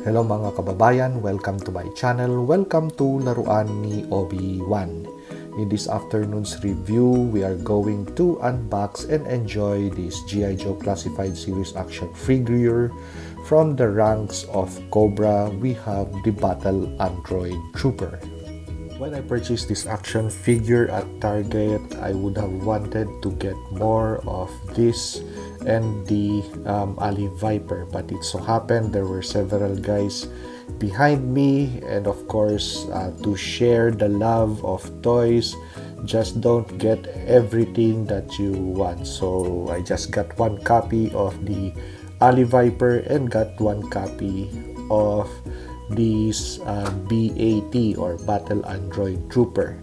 Hello mga kababayan, welcome to my channel. Welcome to Laruan ni Obi-Wan. In this afternoon's review, we are going to unbox and enjoy this GIJOE Classified Series action figure. From the ranks of Cobra, we have the Battle Android Trooper. When I purchased this action figure at Target, I would have wanted to get more of this and the Ali Viper, but it so happened there were several guys behind me, and of course to share the love of toys, just don't get everything that you want. So I just got one copy of the Ali Viper and got one copy of this BAT or Battle Android Trooper.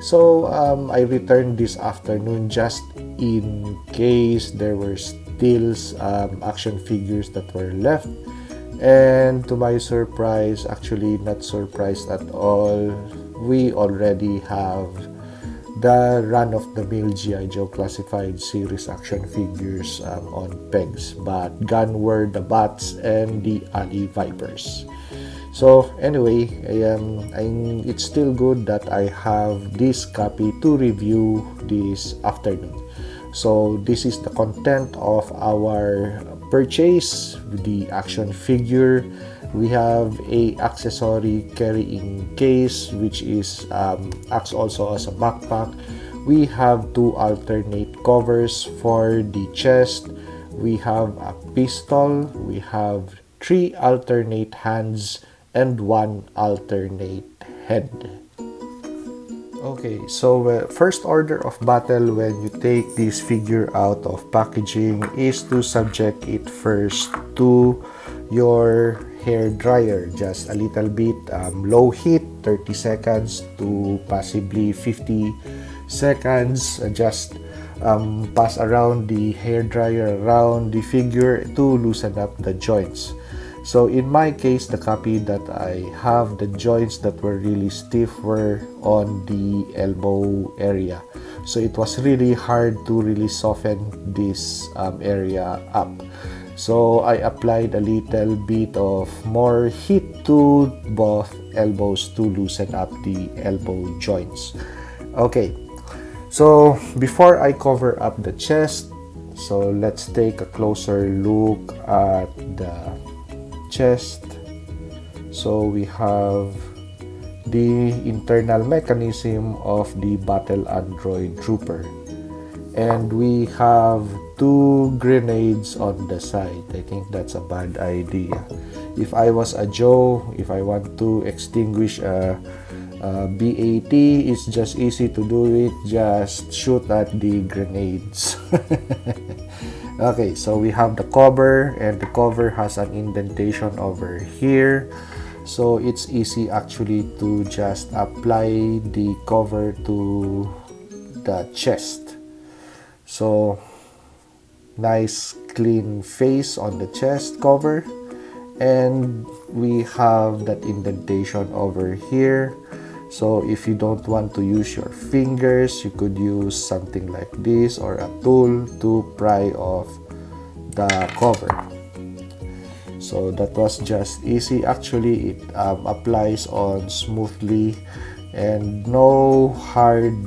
So I returned this afternoon just in case there were still action figures that were left, and to my surprise, actually not surprised at all, we already have the run-of-the-mill GIJOE Classified Series action figures on pegs, but gone were the Bats and the Ali Vipers. So anyway, it's still good that I have this copy to review this afternoon. So this is the content of our purchase with the action figure. We have a accessory carrying case, which is acts also as a backpack. We have two alternate covers for the chest. We have a pistol. We have three alternate hands and one alternate head. Okay, so first order of battle when you take this figure out of packaging is to subject it first to your hair dryer, just a little bit low heat, 30 seconds to possibly 50 seconds. Just pass around the hair dryer around the figure to loosen up the joints. So in my case, the copy that I have, the joints that were really stiff were on the elbow area. So it was really hard to really soften this area up. So I applied a little bit of more heat to both elbows to loosen up the elbow joints. Okay, so before I cover up the chest, so let's take a closer look at the chest. So we have the internal mechanism of the Battle Android Trooper, and we have two grenades on the side. I think that's a bad idea. If I was a Joe, if I want to extinguish a BAT, it's just easy to do it. Just shoot at the grenades. Okay, so we have the cover, and the cover has an indentation over here, so it's easy actually to just apply the cover to the chest. So nice clean face on the chest cover, and we have that indentation over here. So if you don't want to use your fingers, you could use something like this or a tool to pry off the cover. So that was just easy. Actually, it applies on smoothly, and no hard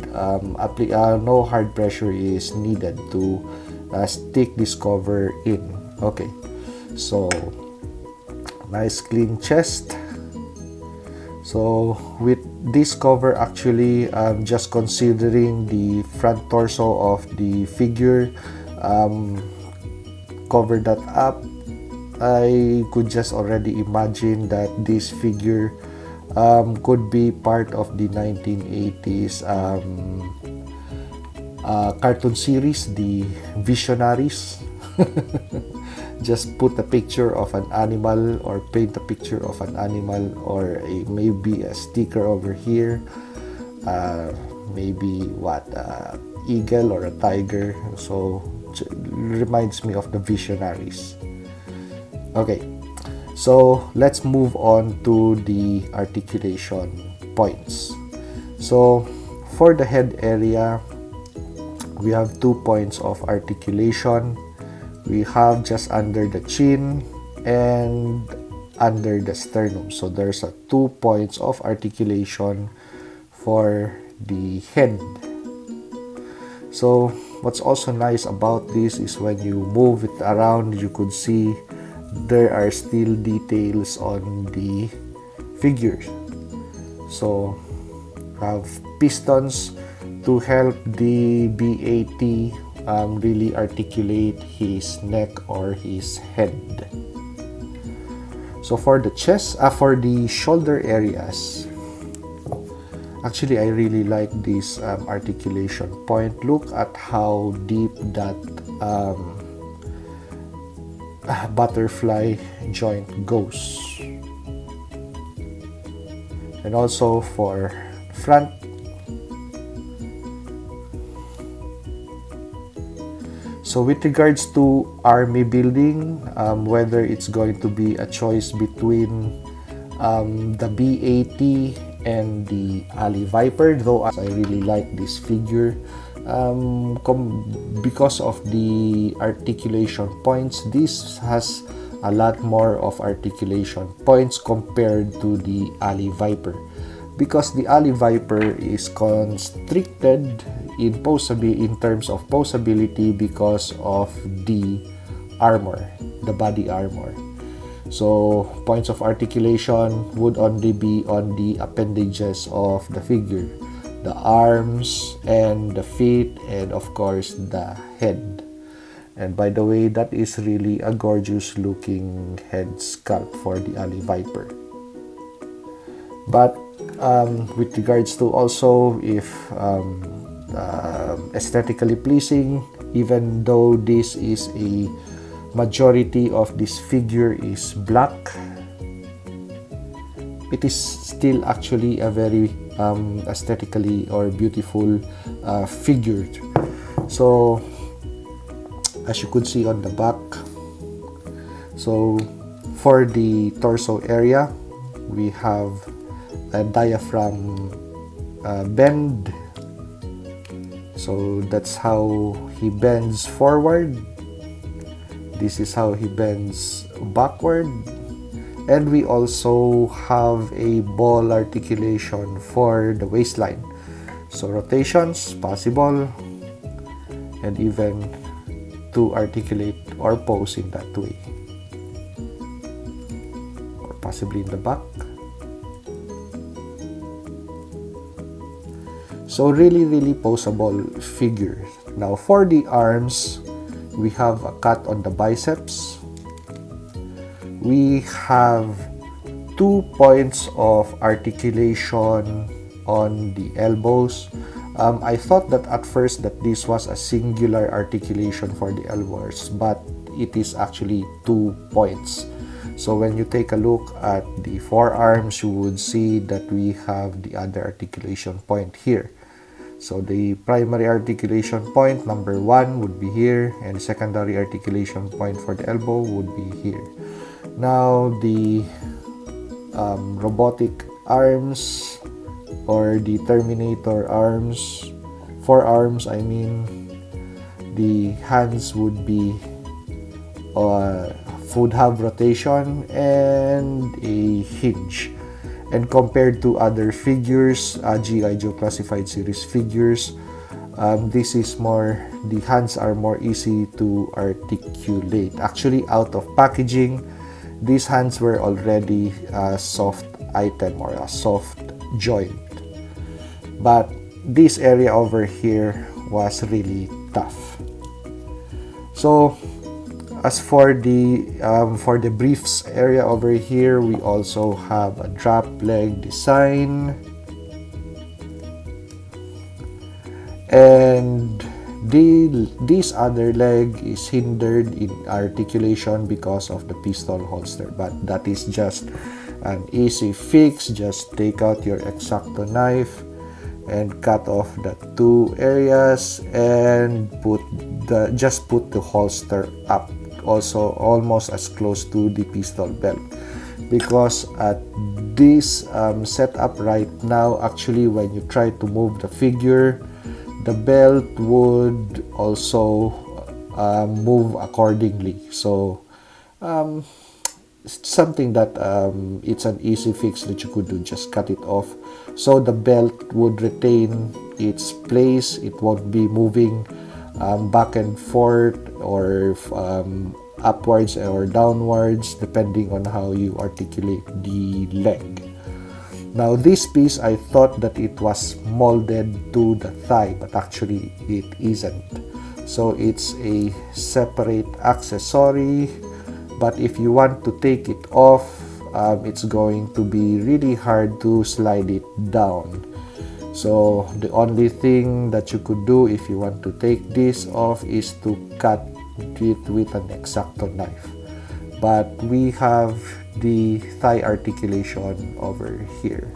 pressure is needed to stick this cover in. Okay, so nice clean chest. So with this cover, actually just considering the front torso of the figure, cover that up, I could just already imagine that this figure could be part of the 1980s cartoon series, the Visionaries. Just put a picture of an animal or paint a picture of an animal, or maybe a sticker over here, maybe eagle or a tiger. So reminds me of the Visionaries. Okay, so let's move on to the articulation points. So for the head area, we have 2 points of articulation. We have just under the chin and under the sternum. So there's a 2 points of articulation for the head. So what's also nice about this is when you move it around, you could see there are still details on the figure. So have pistons to help the BAT really articulate his neck or his head. So for the chest, for the shoulder areas, actually, I really like this articulation point. Look at how deep that butterfly joint goes. And also for front, so with regards to army building, whether it's going to be a choice between the BAT and the Ali Viper, though I really like this figure because of the articulation points. This has a lot more of articulation points compared to the Ali Viper, because the Ali Viper is constricted in terms of posability because of the armor, the body armor. So points of articulation would only be on the appendages of the figure, the arms and the feet, and of course the head. And by the way, that is really a gorgeous looking head sculpt for the Ali Viper. But with regards to also if aesthetically pleasing, even though this is a majority of this figure is black, it is still actually a very aesthetically or beautiful figure. So as you could see on the back, so for the torso area, we have a diaphragm bend. So that's how he bends forward. This is how he bends backward. And we also have a ball articulation for the waistline. So rotations possible, and even to articulate or pose in that way, or possibly in the back. So really poseable figure. Now for the arms, we have a cut on the biceps. We have 2 points of articulation on the elbows. I thought that at first that this was a singular articulation for the elbows, but it is actually 2 points. So when you take a look at the forearms, you would see that we have the other articulation point here. So the primary articulation point, number 1, would be here, and the secondary articulation point for the elbow would be here. Now the robotic arms, or the Terminator arms, forearms I mean, the hands would be would have rotation and a hinge. And compared to other figures, GIJOE classified series figures, this is more, the hands are more easy to articulate. Actually, out of packaging, these hands were already a soft item or a soft joint. But this area over here was really tough. So as for the briefs area over here, we also have a drop leg design, and this other leg is hindered in articulation because of the pistol holster, but that is just an easy fix. Just take out your X-Acto knife and cut off the 2 areas and just put the holster up, also almost as close to the pistol belt, because at this setup right now, actually when you try to move the figure, the belt would also move accordingly. So something that it's an easy fix that you could do. Just cut it off so the belt would retain its place. It won't be moving back and forth or upwards or downwards depending on how you articulate the leg. Now this piece, I thought that it was molded to the thigh, but actually it isn't. So it's a separate accessory, but if you want to take it off, it's going to be really hard to slide it down. So the only thing that you could do if you want to take this off is to cut it with an X-Acto knife. But we have the thigh articulation over here.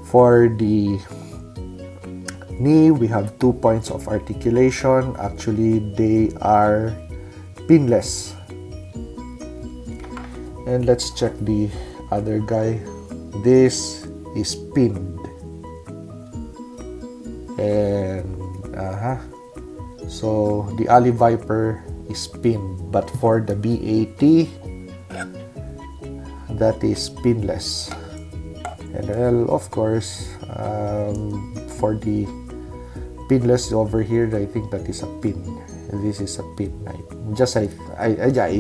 For the knee, we have 2 points of articulation. Actually, they are pinless. And let's check the other guy. This is pinned. And so the Ali Viper is pinned, but for the BAT, that is pinless. And well, of course, for the pinless over here, I think that is a pin. This is a pin. I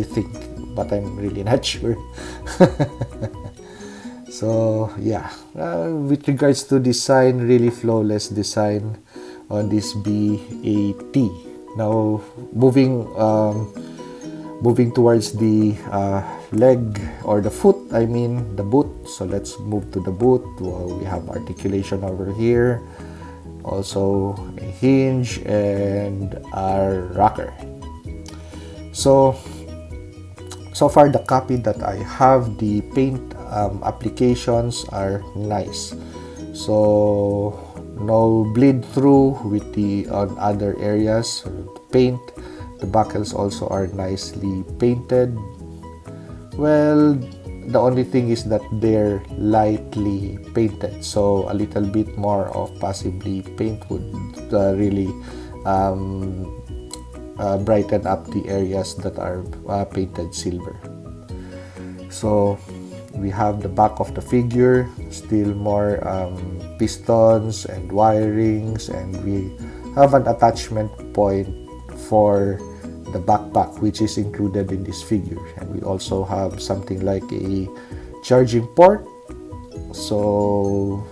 think, but I'm really not sure. So yeah, with regards to design, really flawless design on this BAT. Now moving towards the leg or the foot, I mean the boot. So let's move to the boot. Well, we have articulation over here, also a hinge and a rocker. So far the copy that I have, the paint applications are nice. So no bleed through with the on other areas. The paint, the buckles also are nicely painted. Well, the only thing is that they're lightly painted, so a little bit more of possibly paint would really brighten up the areas that are painted silver. So we have the back of the figure, still more pistons and wirings, and we have an attachment point for the backpack, which is included in this figure. And we also have something like a charging port. So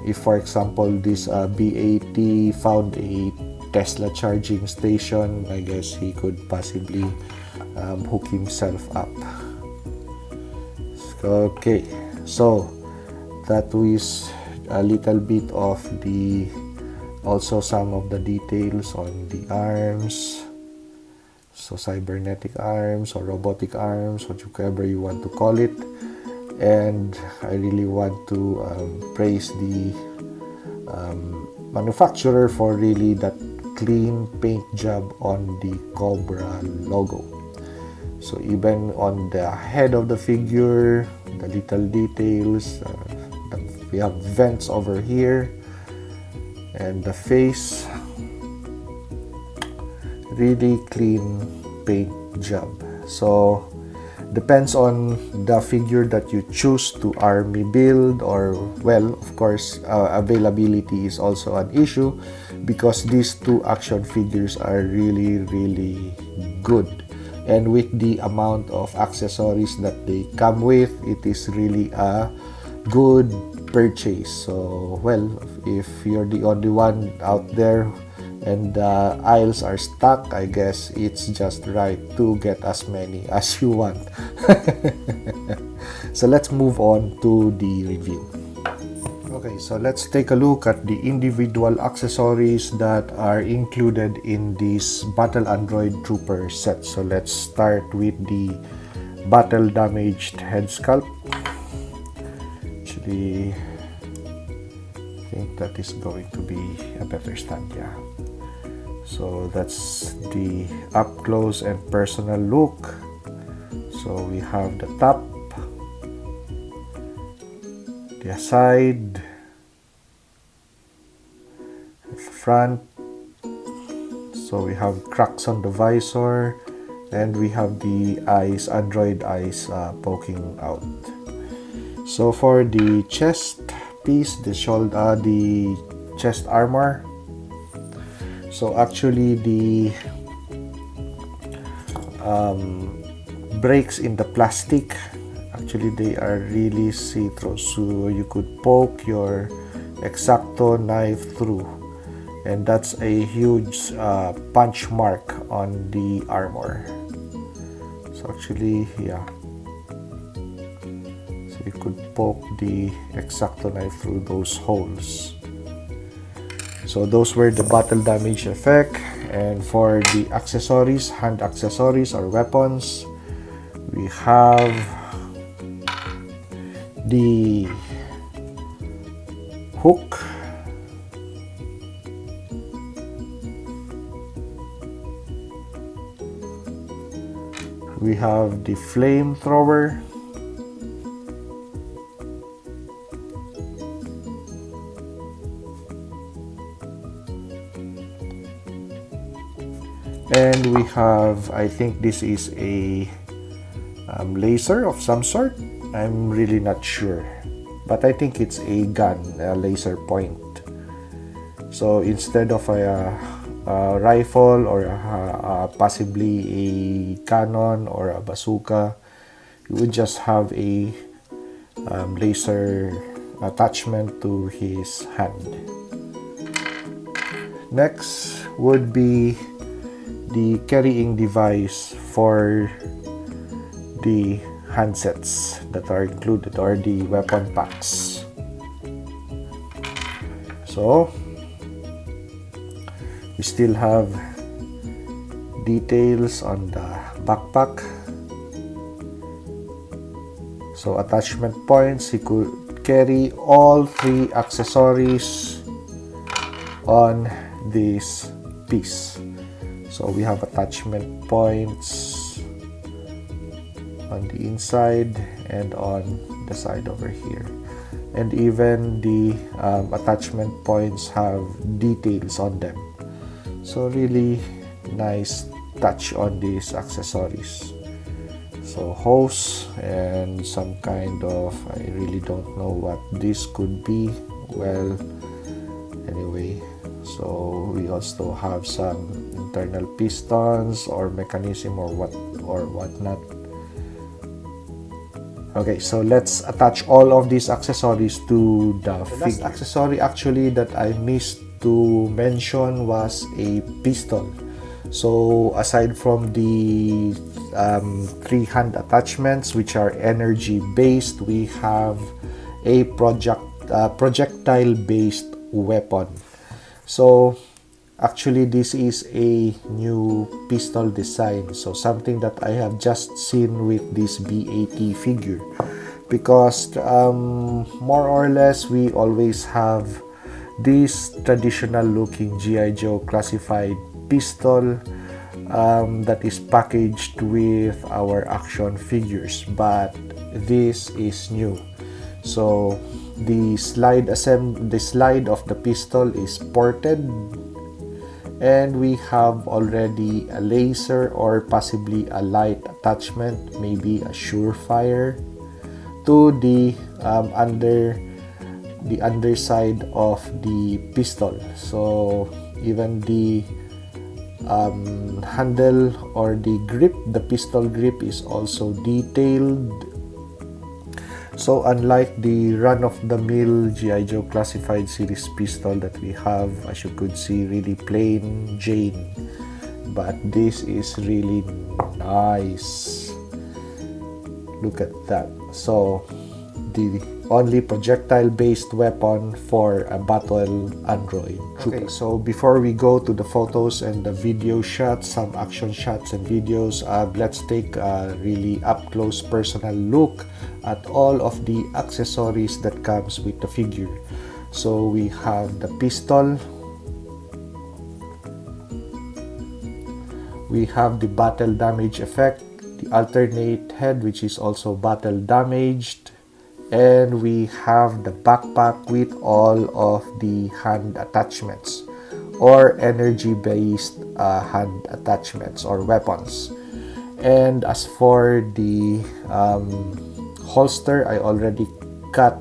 if for example this BAT found a Tesla charging station, I guess he could possibly hook himself up. Okay, so that was a little bit of the also some of the details on the arms. So cybernetic arms or robotic arms, whatever you want to call it. And I really want to praise the manufacturer for really that clean paint job on the Cobra logo. So even on the head of the figure, the little details, we have vents over here, and the face, really clean paint job. So depends on the figure that you choose to army build, or well, of course, availability is also an issue because these two action figures are really good. And with the amount of accessories that they come with, it is really a good purchase. So well, if you're the only one out there and the aisles are stuck, I guess it's just right to get as many as you want. So let's move on to the review. Okay, so let's take a look at the individual accessories that are included in this Battle Android Trooper set. So let's start with the battle damaged head sculpt. Actually, I think that is going to be a better stand, yeah. So that's the up close and personal look. So we have the top, the side, the front, So we have cracks on the visor, and we have the eyes, android eyes poking out. So for the chest piece, the shoulder, the chest armor, so actually the breaks in the plastic, actually they are really see-through, so you could poke your X-Acto knife through, and that's a huge punch mark on the armor. So actually, yeah, so you could poke the X-Acto knife through those holes. So those were the battle damage effect. And for the accessories, hand accessories or weapons, we have the hook, we have the flamethrower, and we have, I think this is a laser of some sort. I'm really not sure, but I think it's a gun, a laser point. So instead of a rifle or possibly a cannon or a bazooka, you would just have a laser attachment to his hand. Next would be the carrying device for the handsets that are included, or the weapon packs. So we still have details on the backpack. So attachment points, he could carry all 3 accessories on this piece. So we have attachment points on the inside and on the side over here, and even the attachment points have details on them. So really nice touch on these accessories. So hose and some kind of, I really don't know what this could be. Well, anyway, so we also have some internal pistons or mechanism or whatnot. Okay, so let's attach all of these accessories to the last accessory actually that I missed to mention was a pistol. So aside from the 3 hand attachments, which are energy based, we have a projectile based weapon. So actually this is a new pistol design, so something that I have just seen with this BAT figure, because more or less we always have this traditional looking GI Joe classified pistol that is packaged with our action figures, but this is new. So the slide of the pistol is ported, and we have already a laser or possibly a light attachment, maybe a surefire, to the underside of the pistol. So even the handle or the grip, the pistol grip, is also detailed. So unlike the run-of-the-mill GI Joe classified series pistol that we have, as you could see, really plain Jane, but this is really nice. Look at that. So the only projectile based weapon for a battle android trooper. Okay, so before we go to the photos and the video shots, some action shots and videos, let's take a really up close personal look at all of the accessories that comes with the figure. So we have the pistol, we have the battle damage effect, the alternate head, which is also battle damaged, and we have the backpack with all of the hand attachments. or energy-based hand attachments or weapons. And as for the holster, I already cut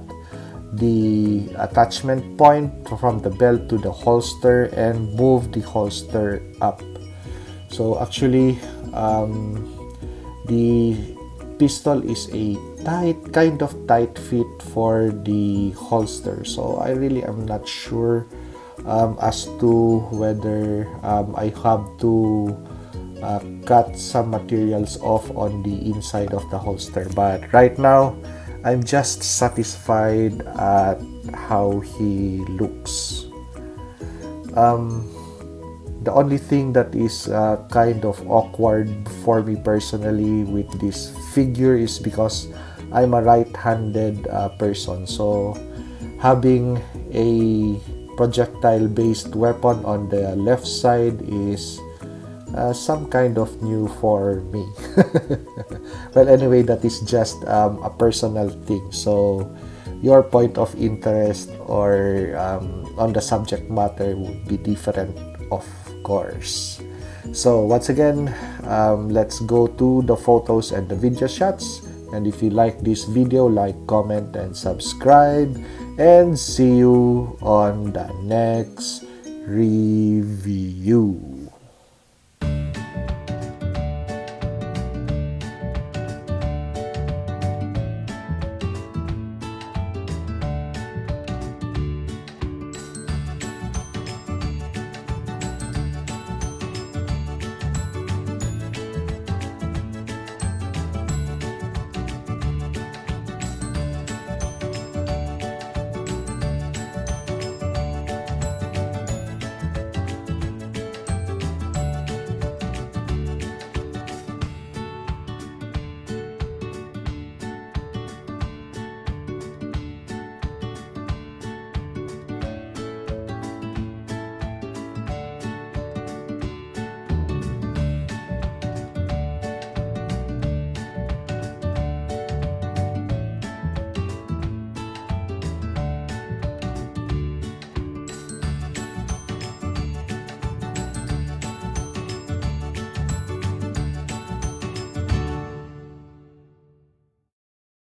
the attachment point from the belt to the holster and move the holster up. So actually, the pistol is a kind of tight fit for the holster. So I really am not sure as to whether I have to cut some materials off on the inside of the holster. But right now, I'm just satisfied at how he looks. The only thing that is kind of awkward for me personally with this figure is because I'm a right-handed person. So having a projectile-based weapon on the left side is some kind of new for me. Well, anyway, that is just a personal thing. So your point of interest or on the subject matter would be different, of course. So once again, let's go to the photos and the video shots. And if you like this video, like, comment, and subscribe. And see you on the next review.